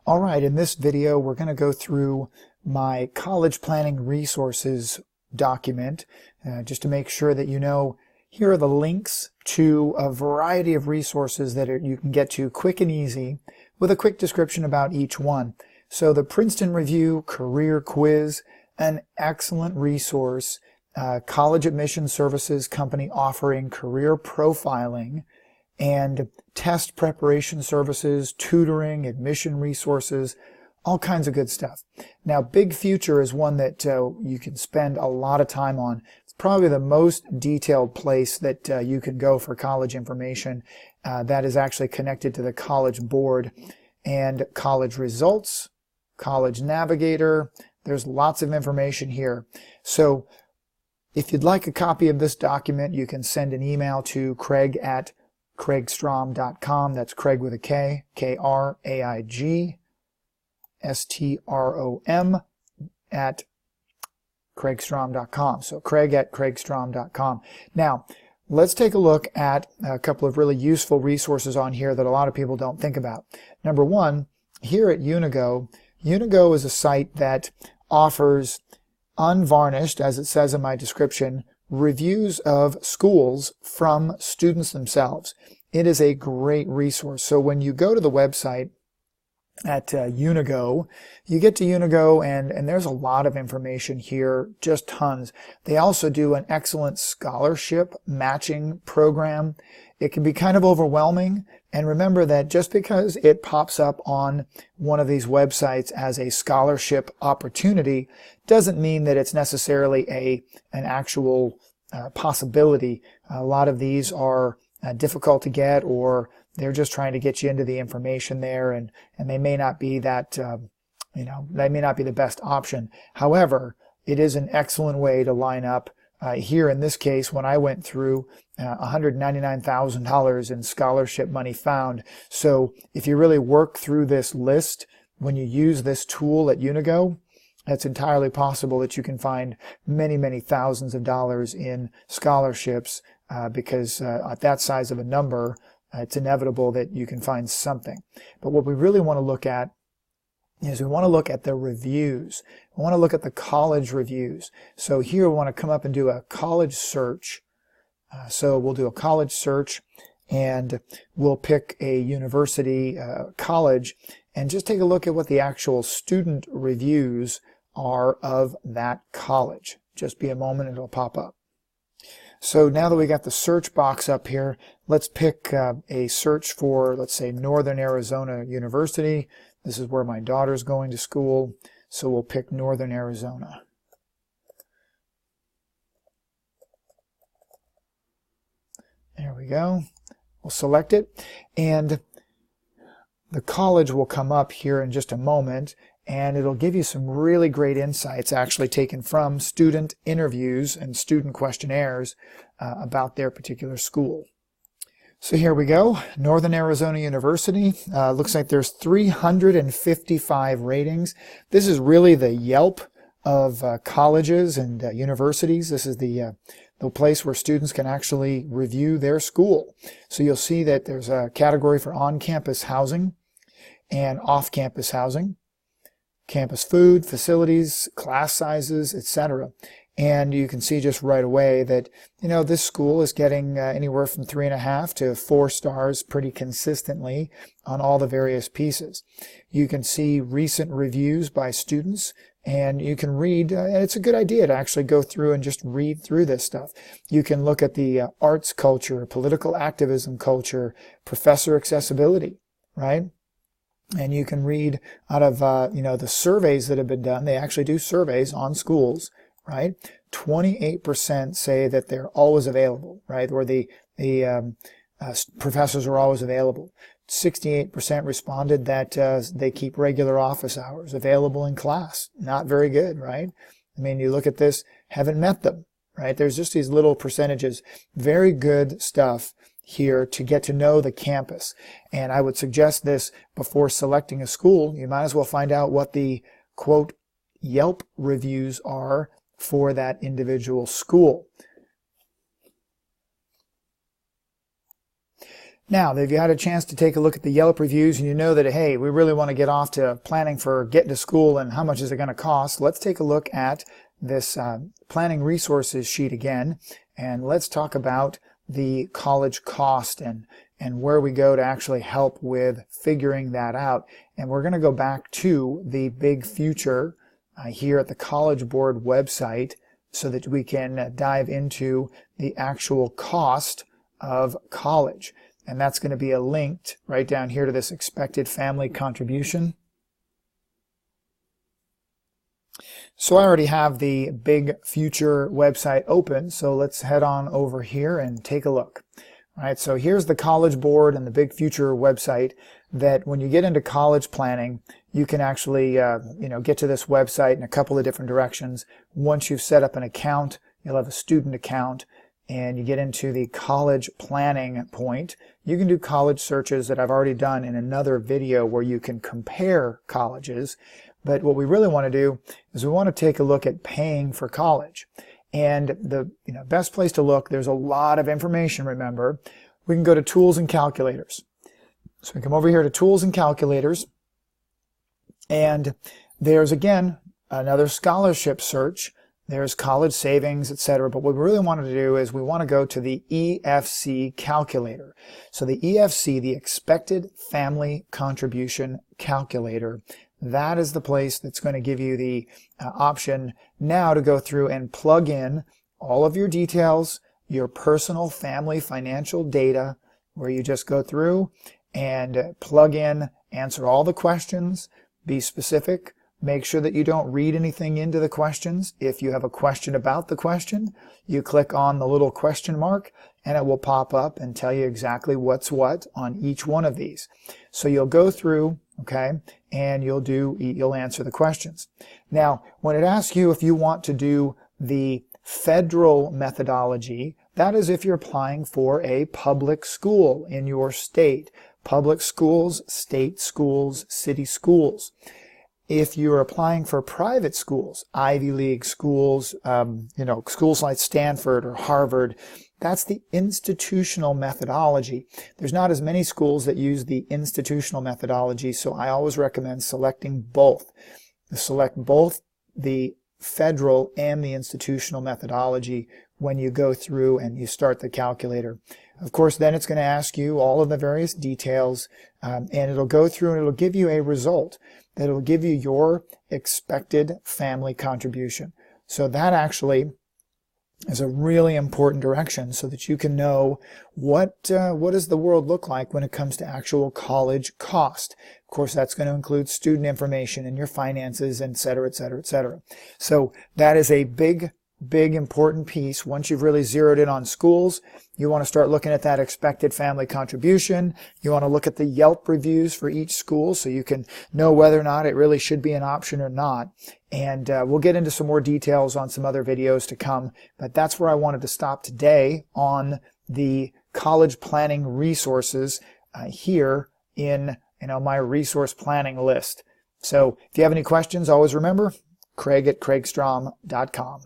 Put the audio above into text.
All right, in this video we're going to go through my college planning resources document just to make sure that you know here are the links to a variety of resources that you can get to quick and easy with a quick description about each one. So the Princeton Review Career Quiz, an excellent resource, college admission services company offering career profiling and test preparation services, tutoring, admission resources, all kinds of good stuff. Now, Big Future is one that you can spend a lot of time on. It's probably the most detailed place that you can go for college information that is actually connected to the College Board and college results, College Navigator. There's lots of information here. So if you'd like a copy of this document, you can send an email to Kraig@kraigstrom.com. That's Kraig with a K, KRAIGSTROM at kraigstrom.com. So Kraig@kraigstrom.com. Now, let's take a look at a couple of really useful resources on here that a lot of people don't think about. Number one, here at Unigo, Unigo is a site that offers unvarnished, as it says in my description, reviews of schools from students themselves. It is a great resource. So when you go to the website at Unigo, you get to Unigo and there's a lot of information here, just tons. They also do an excellent scholarship matching program. It can be kind of overwhelming, and remember that just because it pops up on one of these websites as a scholarship opportunity doesn't mean that it's necessarily an actual possibility. A lot of these are difficult to get, or they're just trying to get you into the information there, and they may not be that, they may not be the best option. However, it is an excellent way to line up. Here in this case, when I went through $199,000 in scholarship money found. So if you really work through this list, when you use this tool at Unigo, it's entirely possible that you can find many, many thousands of dollars in scholarships because at that size of a number, it's inevitable that you can find something. But what we really want to look at is we want to look at the reviews. We want to look at the college reviews. So here we want to come up and do a college search. So we'll do a college search and we'll pick a university, college, and just take a look at what the actual student reviews are of that college. Just be a moment, it'll pop up. So now that we got the search box up here, let's pick a search for, let's say, Northern Arizona University. This is where my daughter's going to school, so we'll pick Northern Arizona. There we go. We'll select it, and the college will come up here in just a moment, and it'll give you some really great insights actually taken from student interviews and student questionnaires about their particular school. So here we go, Northern Arizona University. Looks like there's 355 ratings. This is really the Yelp of colleges and universities. This is the place where students can actually review their school. So you'll see that there's a category for on-campus housing and off-campus housing, campus food, facilities, class sizes, etc. And you can see just right away that, this school is getting anywhere from 3.5 to 4 stars pretty consistently on all the various pieces. You can see recent reviews by students, and you can read, and it's a good idea to actually go through and just read through this stuff. You can look at the arts culture, political activism culture, professor accessibility, right? And you can read out of, the surveys that have been done. They actually do surveys on schools, right? 28% say that they're always available, right? Or the professors are always available. 68% responded that they keep regular office hours available in class. Not very good, right? I mean, you look at this, haven't met them, right? There's just these little percentages. Very good stuff here to get to know the campus. And I would suggest this before selecting a school. You might as well find out what the, quote, Yelp reviews are for that individual school. Now, if you had a chance to take a look at the Yelp reviews and you know that, hey, we really want to get off to planning for getting to school and how much is it going to cost, let's take a look at this planning resources sheet again, and let's talk about the college cost and where we go to actually help with figuring that out. And we're going to go back to the big future here at the College Board website so that we can dive into the actual cost of college. And that's going to be linked right down here to this expected family contribution. So I already have the Big Future website open, so let's head on over here and take a look. All right, so here's the College Board and the Big Future website that when you get into college planning, you can actually get to this website in a couple of different directions. Once you've set up an account, you'll have a student account, and you get into the college planning point. You can do college searches that I've already done in another video where you can compare colleges. But what we really want to do is we want to take a look at paying for college. And the best place to look, there's a lot of information, remember. We can go to Tools and Calculators. So we come over here to Tools and Calculators. And there's, again, another scholarship search. There's college savings, etc. But what we really want to do is we want to go to the EFC calculator. So the EFC, the Expected Family Contribution Calculator, that is the place that's going to give you the option now to go through and plug in all of your details, your personal family financial data, where you just go through and plug in, answer all the questions, be specific. Make sure that you don't read anything into the questions. If you have a question about the question, you click on the little question mark and it will pop up and tell you exactly what's what on each one of these. So you'll go through, okay, and you'll answer the questions. Now, when it asks you if you want to do the federal methodology, that is if you're applying for a public school in your state. Public schools, state schools, city schools. If you're applying for private schools, Ivy League schools, schools like Stanford or Harvard, that's the institutional methodology. There's not as many schools that use the institutional methodology, so I always recommend selecting both. Select both the federal and the institutional methodology when you go through and you start the calculator. Of course, then it's going to ask you all of the various details, and it'll go through and it'll give you a result that will give you your expected family contribution. So that actually is a really important direction so that you can know what does the world look like when it comes to actual college cost. Of course, that's going to include student information and your finances, et cetera, et cetera, et cetera. So that is a big important piece. Once you've really zeroed in on schools, you want to start looking at that expected family contribution. You want to look at the Yelp reviews for each school so you can know whether or not it really should be an option or not. And we'll get into some more details on some other videos to come, but that's where I wanted to stop today on the college planning resources here in my resource planning list. So if you have any questions, always remember, Kraig at kraigstrom.com.